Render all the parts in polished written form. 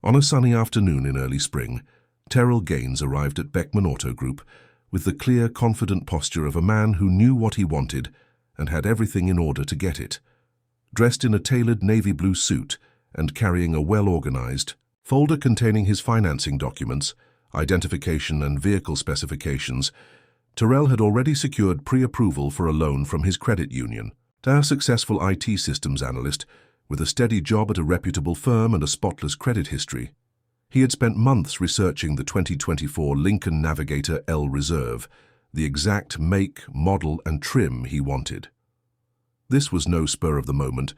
On a sunny afternoon in early spring, Terrell Gaines arrived at Beckman Auto Group with the clear, confident posture of a man who knew what he wanted and had everything in order to get it. Dressed in a tailored navy blue suit and carrying a well-organized folder containing his financing documents, identification and vehicle specifications, Terrell had already secured pre-approval for a loan from his credit union. A successful IT systems analyst with a steady job at a reputable firm and a spotless credit history, he had spent months researching the 2024 Lincoln Navigator L Reserve, the exact make, model, and trim he wanted. This was no spur-of-the-moment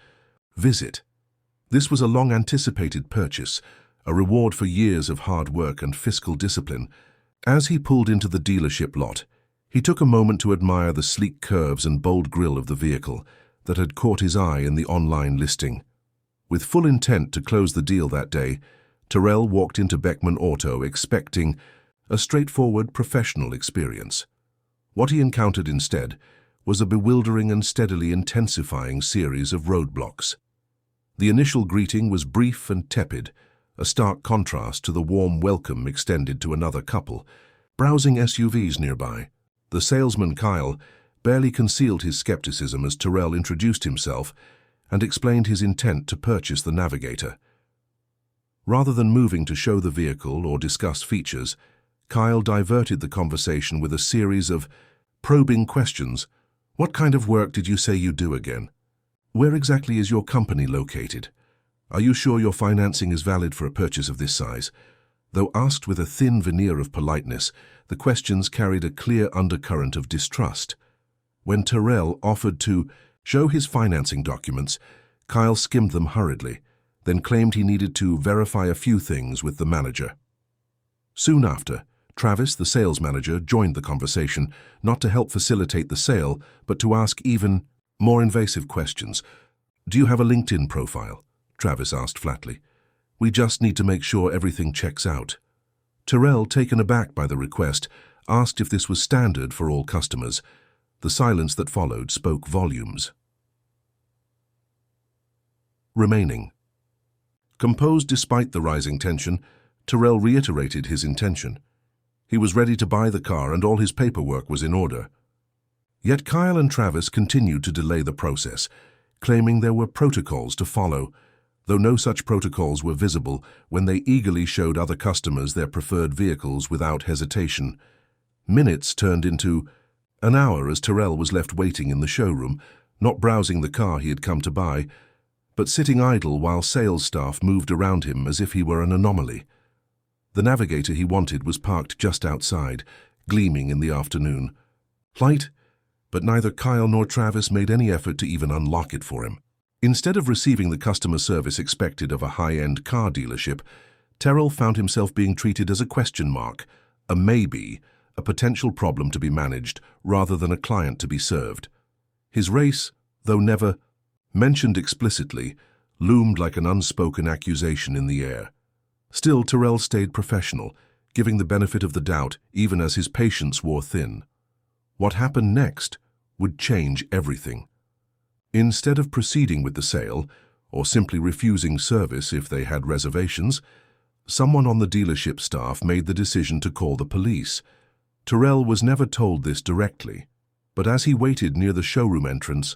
visit. This was a long-anticipated purchase, a reward for years of hard work and fiscal discipline. As he pulled into the dealership lot, he took a moment to admire the sleek curves and bold grille of the vehicle that had caught his eye in the online listing. With full intent to close the deal that day, Terrell walked into Beckman Auto expecting a straightforward professional experience. What he encountered instead was a bewildering and steadily intensifying series of roadblocks. The initial greeting was brief and tepid, a stark contrast to the warm welcome extended to another couple, browsing SUVs nearby. The salesman, Kyle, barely concealed his skepticism as Terrell introduced himself and explained his intent to purchase the Navigator. Rather than moving to show the vehicle or discuss features, Kyle diverted the conversation with a series of probing questions. What kind of work did you say you do again? Where exactly is your company located? Are you sure your financing is valid for a purchase of this size? Though asked with a thin veneer of politeness, the questions carried a clear undercurrent of distrust. When Terrell offered to show his financing documents, Kyle skimmed them hurriedly, then claimed he needed to verify a few things with the manager. Soon after, Travis, the sales manager, joined the conversation, not to help facilitate the sale, but to ask even more invasive questions. "Do you have a LinkedIn profile?" Travis asked flatly. "We just need to make sure everything checks out." Terrell, taken aback by the request, asked if this was standard for all customers. The silence that followed spoke volumes. Remaining. Composed despite the rising tension, Terrell reiterated his intention. He was ready to buy the car and all his paperwork was in order. Yet Kyle and Travis continued to delay the process, claiming there were protocols to follow, though no such protocols were visible when they eagerly showed other customers their preferred vehicles without hesitation. Minutes turned into an hour as Terrell was left waiting in the showroom, not browsing the car he had come to buy, but sitting idle while sales staff moved around him as if he were an anomaly. The Navigator he wanted was parked just outside, gleaming in the afternoon. Light, but neither Kyle nor Travis made any effort to even unlock it for him. Instead of receiving the customer service expected of a high-end car dealership, Terrell found himself being treated as a question mark, a maybe, a potential problem to be managed rather than a client to be served. His race, though never mentioned explicitly, loomed like an unspoken accusation in the air. Still, Terrell stayed professional, giving the benefit of the doubt even as his patience wore thin. What happened next would change everything. Instead of proceeding with the sale, or simply refusing service if they had reservations, someone on the dealership staff made the decision to call the police. Terrell was never told this directly, but as he waited near the showroom entrance,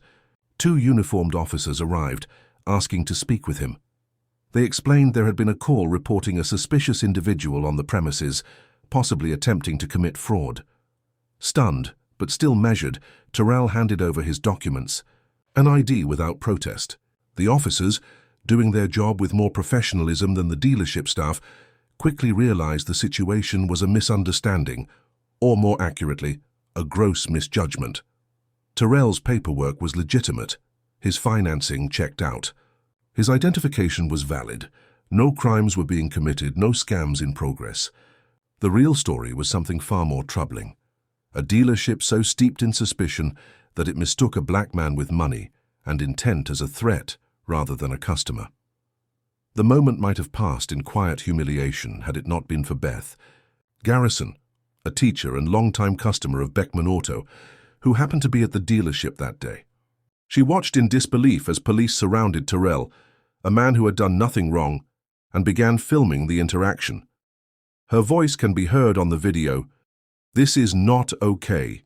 2 uniformed officers arrived, asking to speak with him. They explained there had been a call reporting a suspicious individual on the premises, possibly attempting to commit fraud. Stunned, but still measured, Terrell handed over his documents, an ID without protest. The officers, doing their job with more professionalism than the dealership staff, quickly realized the situation was a misunderstanding, or more accurately, a gross misjudgment. Terrell's paperwork was legitimate, his financing checked out. His identification was valid, no crimes were being committed, no scams in progress. The real story was something far more troubling. A dealership so steeped in suspicion that it mistook a black man with money and intent as a threat rather than a customer. The moment might have passed in quiet humiliation had it not been for Beth Garrison, a teacher and longtime customer of Beckman Auto, who happened to be at the dealership that day. She watched in disbelief as police surrounded Terrell, a man who had done nothing wrong, and began filming the interaction. Her voice can be heard on the video. "This is not okay.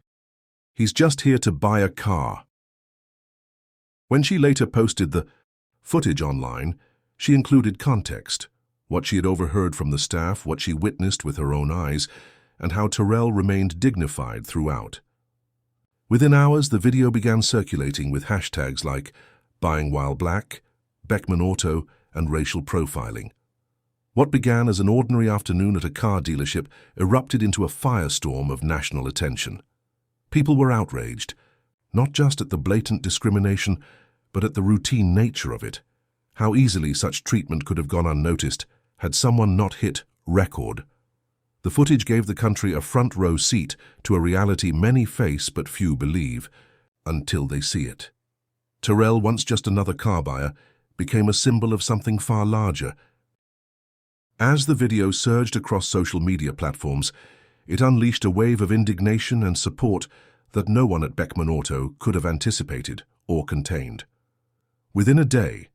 He's just here to buy a car." When she later posted the footage online, she included context, what she had overheard from the staff, what she witnessed with her own eyes, and how Terrell remained dignified throughout. Within hours, the video began circulating with hashtags like buying while black, Beckman Auto, and racial profiling. What began as an ordinary afternoon at a car dealership erupted into a firestorm of national attention. People were outraged, not just at the blatant discrimination, but at the routine nature of it. How easily such treatment could have gone unnoticed had someone not hit record. The footage gave the country a front-row seat to a reality many face but few believe, until they see it. Terrell, once just another car buyer, became a symbol of something far larger. As the video surged across social media platforms, it unleashed a wave of indignation and support that no one at Beckman Auto could have anticipated or contained. Within a day,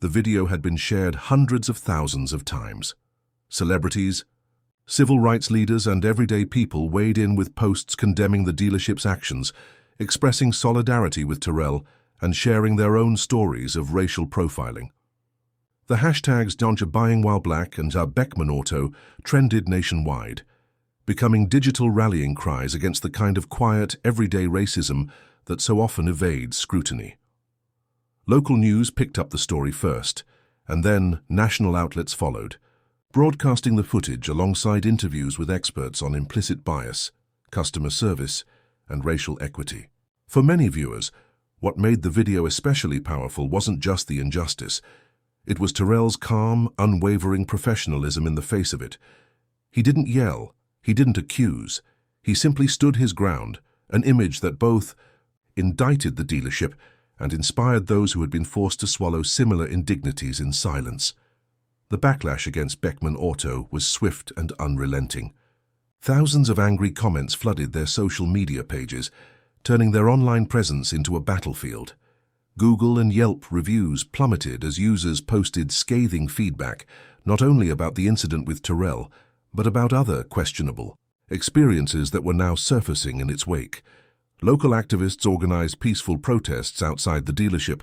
the video had been shared hundreds of thousands of times. Celebrities, civil rights leaders, and everyday people weighed in with posts condemning the dealership's actions, expressing solidarity with Terrell, and sharing their own stories of racial profiling. The hashtags #buying while black and Beckman Auto trended nationwide, becoming digital rallying cries against the kind of quiet, everyday racism that so often evades scrutiny. Local news picked up the story first, and then national outlets followed, broadcasting the footage alongside interviews with experts on implicit bias, customer service, and racial equity. For many viewers, what made the video especially powerful wasn't just the injustice. It was Terrell's calm, unwavering professionalism in the face of it. He didn't yell, he didn't accuse, he simply stood his ground, an image that both indicted the dealership and inspired those who had been forced to swallow similar indignities in silence. The backlash against Beckman Auto was swift and unrelenting. Thousands of angry comments flooded their social media pages, turning their online presence into a battlefield. Google and Yelp reviews plummeted as users posted scathing feedback, not only about the incident with Terrell, but about other questionable experiences that were now surfacing in its wake. Local activists organized peaceful protests outside the dealership,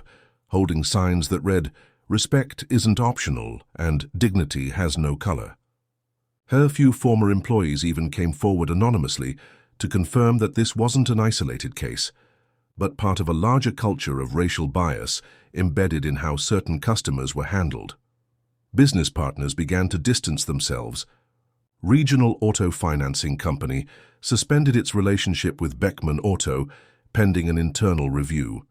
holding signs that read, "Respect isn't optional," and "Dignity has no color." Her few former employees even came forward anonymously to confirm that this wasn't an isolated case, but part of a larger culture of racial bias embedded in how certain customers were handled. Business partners began to distance themselves. Regional Auto Financing Company suspended its relationship with Beckman Auto pending an internal review.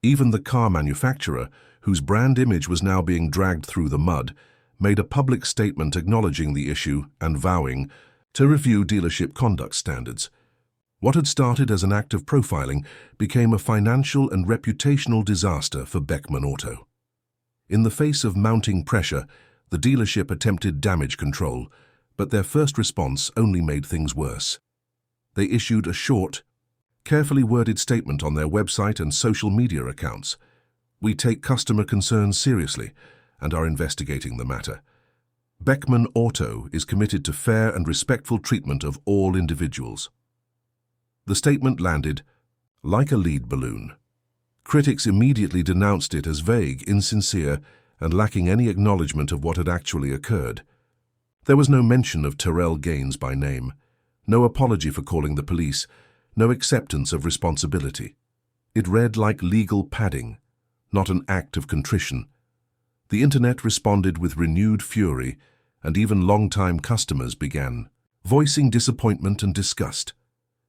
Even the car manufacturer, whose brand image was now being dragged through the mud, made a public statement acknowledging the issue and vowing to review dealership conduct standards. What had started as an act of profiling became a financial and reputational disaster for Beckman Auto. In the face of mounting pressure, the dealership attempted damage control, but their first response only made things worse. They issued a short, carefully worded statement on their website and social media accounts. "We take customer concerns seriously and are investigating the matter. Beckman Auto is committed to fair and respectful treatment of all individuals." The statement landed like a lead balloon. Critics immediately denounced it as vague, insincere, and lacking any acknowledgement of what had actually occurred. There was no mention of Terrell Gaines by name, no apology for calling the police, no acceptance of responsibility. It read like legal padding, not an act of contrition. The internet responded with renewed fury, and even long-time customers began voicing disappointment and disgust.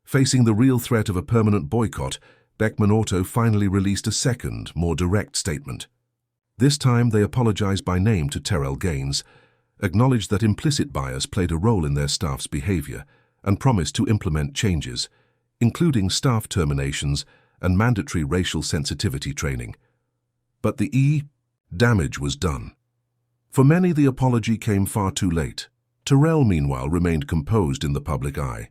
Facing the real threat of a permanent boycott, Beckman Auto finally released a second, more direct statement. This time they apologized by name to Terrell Gaines, acknowledged that implicit bias played a role in their staff's behavior, and promised to implement changes, including staff terminations and mandatory racial sensitivity training. But the damage was done. For many, the apology came far too late. Terrell, meanwhile, remained composed in the public eye.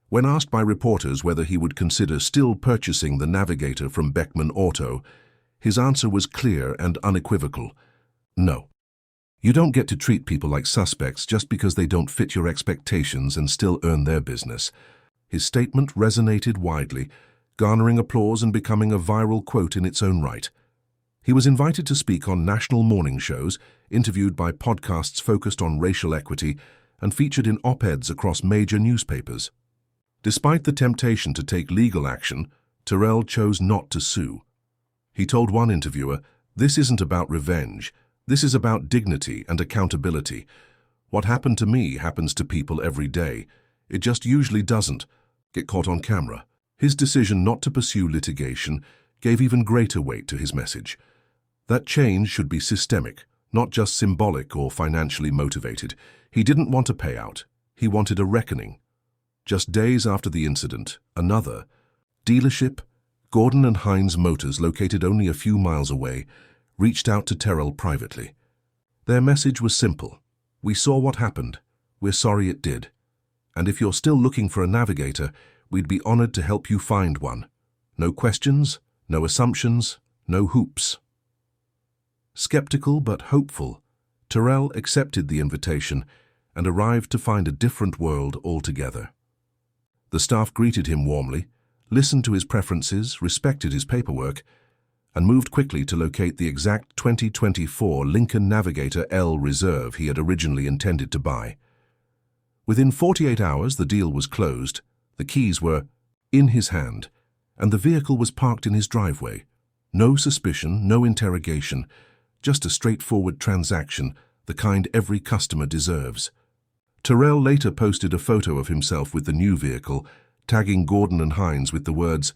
When asked by reporters whether he would consider still purchasing the Navigator from Beckman Auto, his answer was clear and unequivocal: no. You don't get to treat people like suspects just because they don't fit your expectations and still earn their business. His statement resonated widely, garnering applause and becoming a viral quote in its own right. He was invited to speak on national morning shows, interviewed by podcasts focused on racial equity, and featured in op-eds across major newspapers. Despite the temptation to take legal action, Terrell chose not to sue. He told one interviewer, "This isn't about revenge. This is about dignity and accountability. What happened to me happens to people every day. It just usually doesn't get caught on camera." His decision not to pursue litigation gave even greater weight to his message. That change should be systemic, not just symbolic or financially motivated. He didn't want a payout. He wanted a reckoning. Just days after the incident, another dealership, Gordon and Hines Motors, located only a few miles away, reached out to Terrell privately. Their message was simple. "We saw what happened. We're sorry it did. And if you're still looking for a navigator, we'd be honored to help you find one. No questions, no assumptions, no hoops." Skeptical but hopeful, Terrell accepted the invitation and arrived to find a different world altogether. The staff greeted him warmly, listened to his preferences, respected his paperwork, and moved quickly to locate the exact 2024 Lincoln Navigator L Reserve he had originally intended to buy. Within 48 hours, the deal was closed, the keys were in his hand, and the vehicle was parked in his driveway. No suspicion, no interrogation, just a straightforward transaction, the kind every customer deserves. Terrell later posted a photo of himself with the new vehicle, tagging Gordon and Hines with the words,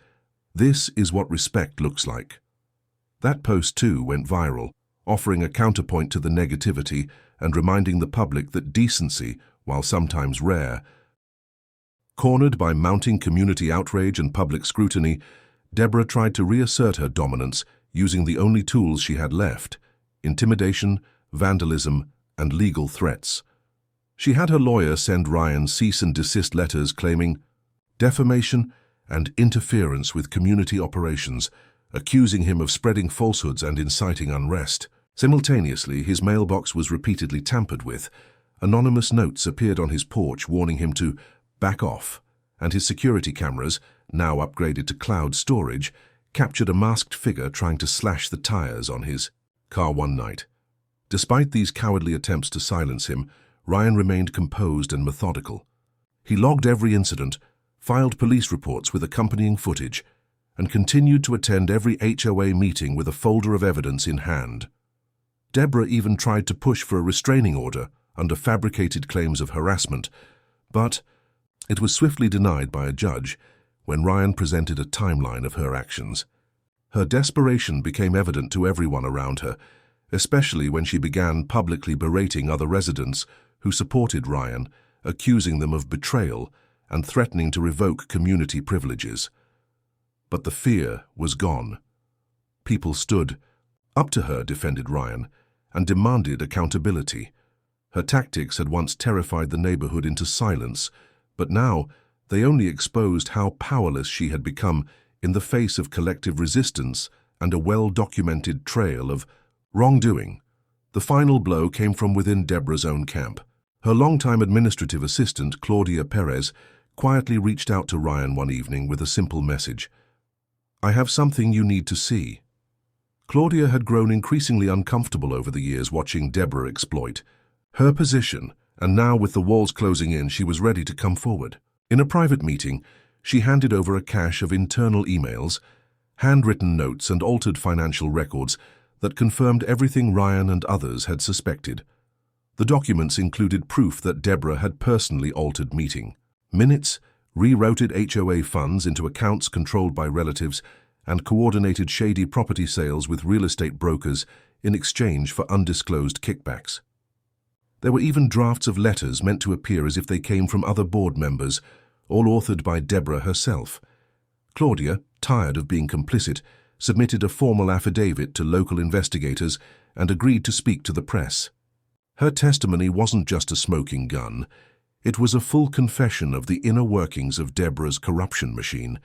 "This is what respect looks like." That post too went viral, offering a counterpoint to the negativity and reminding the public that decency, while sometimes rare. Cornered by mounting community outrage and public scrutiny, Deborah tried to reassert her dominance using the only tools she had left: intimidation, vandalism, and legal threats. She had her lawyer send Ryan cease and desist letters claiming defamation and interference with community operations, accusing him of spreading falsehoods and inciting unrest. Simultaneously, his mailbox was repeatedly tampered with. Anonymous notes appeared on his porch warning him to back off, and his security cameras, now upgraded to cloud storage, captured a masked figure trying to slash the tires on his car one night. Despite these cowardly attempts to silence him, Ryan remained composed and methodical. He logged every incident, filed police reports with accompanying footage, and continued to attend every HOA meeting with a folder of evidence in hand. Deborah even tried to push for a restraining order under fabricated claims of harassment, but it was swiftly denied by a judge when Ryan presented a timeline of her actions. Her desperation became evident to everyone around her, especially when she began publicly berating other residents who supported Ryan, accusing them of betrayal and threatening to revoke community privileges. But the fear was gone. People stood up to her, defended Ryan, and demanded accountability. Her tactics had once terrified the neighborhood into silence, but now they only exposed how powerless she had become in the face of collective resistance and a well-documented trail of wrongdoing. The final blow came from within Deborah's own camp. Her longtime administrative assistant, Claudia Perez, quietly reached out to Ryan one evening with a simple message: "I have something you need to see." Claudia had grown increasingly uncomfortable over the years watching Deborah exploit her position, and now with the walls closing in, she was ready to come forward. In a private meeting, she handed over a cache of internal emails, handwritten notes, and altered financial records that confirmed everything Ryan and others had suspected. The documents included proof that Deborah had personally altered meeting minutes, rerouted HOA funds into accounts controlled by relatives, and coordinated shady property sales with real estate brokers in exchange for undisclosed kickbacks. There were even drafts of letters meant to appear as if they came from other board members, all authored by Deborah herself. Claudia, tired of being complicit, submitted a formal affidavit to local investigators and agreed to speak to the press. Her testimony wasn't just a smoking gun. It was a full confession of the inner workings of Deborah's corruption machine.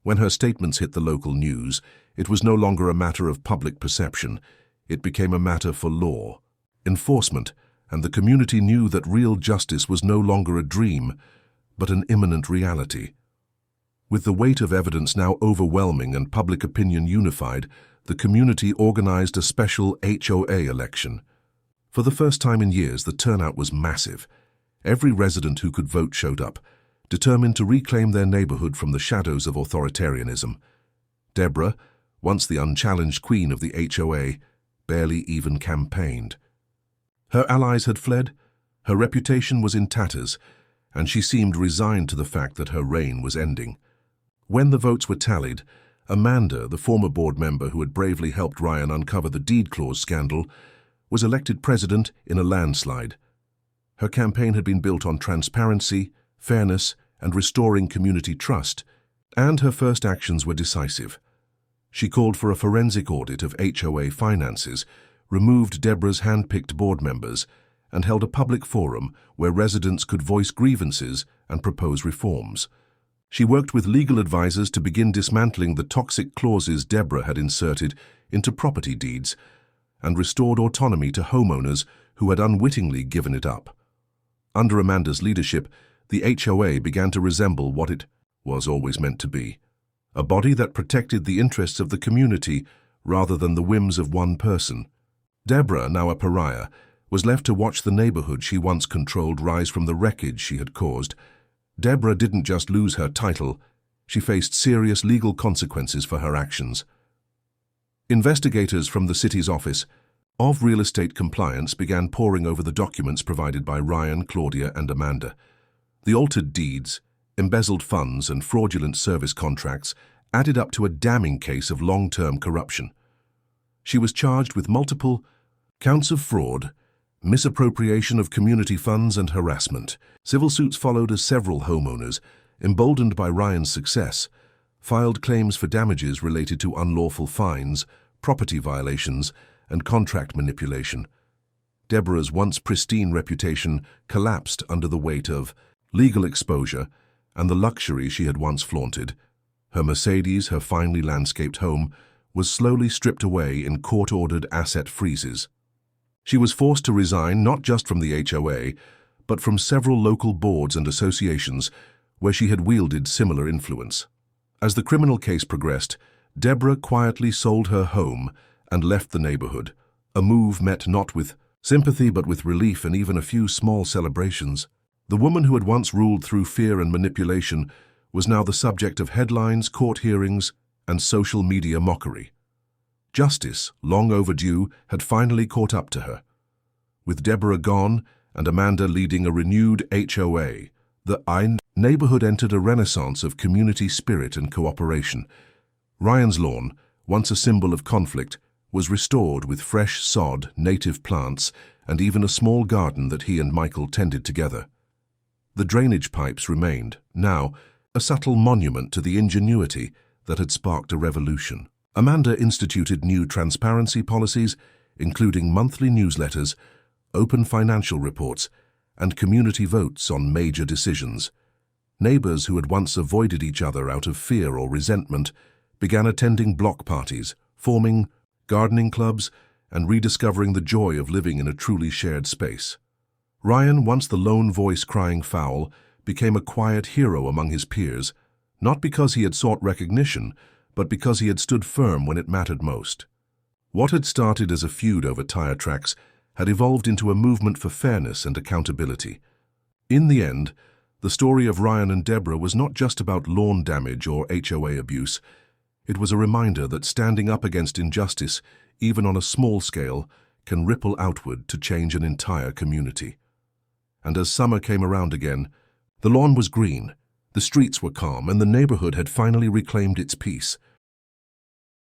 When her statements hit the local news, it was no longer a matter of public perception. It became a matter for law. enforcement, and the community knew that real justice was no longer a dream, but an imminent reality. With the weight of evidence now overwhelming and public opinion unified, the community organized a special HOA election. For the first time in years, the turnout was massive. Every resident who could vote showed up, determined to reclaim their neighborhood from the shadows of authoritarianism. Deborah, once the unchallenged queen of the HOA, barely even campaigned. Her allies had fled, her reputation was in tatters, and she seemed resigned to the fact that her reign was ending. When the votes were tallied, Amanda, the former board member who had bravely helped Ryan uncover the deed clause scandal, was elected president in a landslide. Her campaign had been built on transparency, fairness, and restoring community trust, and her first actions were decisive. She called for a forensic audit of HOA finances, removed Deborah's hand-picked board members, and held a public forum where residents could voice grievances and propose reforms. She worked with legal advisors to begin dismantling the toxic clauses Deborah had inserted into property deeds and restored autonomy to homeowners who had unwittingly given it up. Under Amanda's leadership, the HOA began to resemble what it was always meant to be, a body that protected the interests of the community rather than the whims of one person. Deborah, now a pariah, was left to watch the neighborhood she once controlled rise from the wreckage she had caused. Deborah didn't just lose her title, she faced serious legal consequences for her actions. Investigators from the city's office of real estate compliance began poring over the documents provided by Ryan, Claudia, and Amanda. The altered deeds, embezzled funds, and fraudulent service contracts added up to a damning case of long-term corruption. She was charged with multiple counts of fraud, misappropriation of community funds, and harassment. Civil suits followed as several homeowners, emboldened by Ryan's success, filed claims for damages related to unlawful fines, property violations, and contract manipulation. Deborah's once pristine reputation collapsed under the weight of legal exposure and the luxury she had once flaunted. Her Mercedes, her finely landscaped home, was slowly stripped away in court-ordered asset freezes. She was forced to resign not just from the HOA, but from several local boards and associations where she had wielded similar influence. As the criminal case progressed, Deborah quietly sold her home and left the neighborhood, a move met not with sympathy but with relief and even a few small celebrations. The woman who had once ruled through fear and manipulation was now the subject of headlines, court hearings, and social media mockery. Justice, long overdue, had finally caught up to her. With Deborah gone and Amanda leading a renewed HOA, the neighborhood entered a renaissance of community spirit and cooperation. Ryan's lawn, once a symbol of conflict, was restored with fresh sod, native plants, and even a small garden that he and Michael tended together. The drainage pipes remained, now a subtle monument to the ingenuity that had sparked a revolution. Amanda instituted new transparency policies, including monthly newsletters, open financial reports, and community votes on major decisions. Neighbors who had once avoided each other out of fear or resentment began attending block parties, forming gardening clubs, and rediscovering the joy of living in a truly shared space. Ryan, once the lone voice crying foul, became a quiet hero among his peers, not because he had sought recognition, but because he had stood firm when it mattered most. What had started as a feud over tire tracks had evolved into a movement for fairness and accountability. In the end, the story of Ryan and Deborah was not just about lawn damage or HOA abuse. It was a reminder that standing up against injustice, even on a small scale, can ripple outward to change an entire community. And as summer came around again, the lawn was green, the streets were calm, and the neighborhood had finally reclaimed its peace.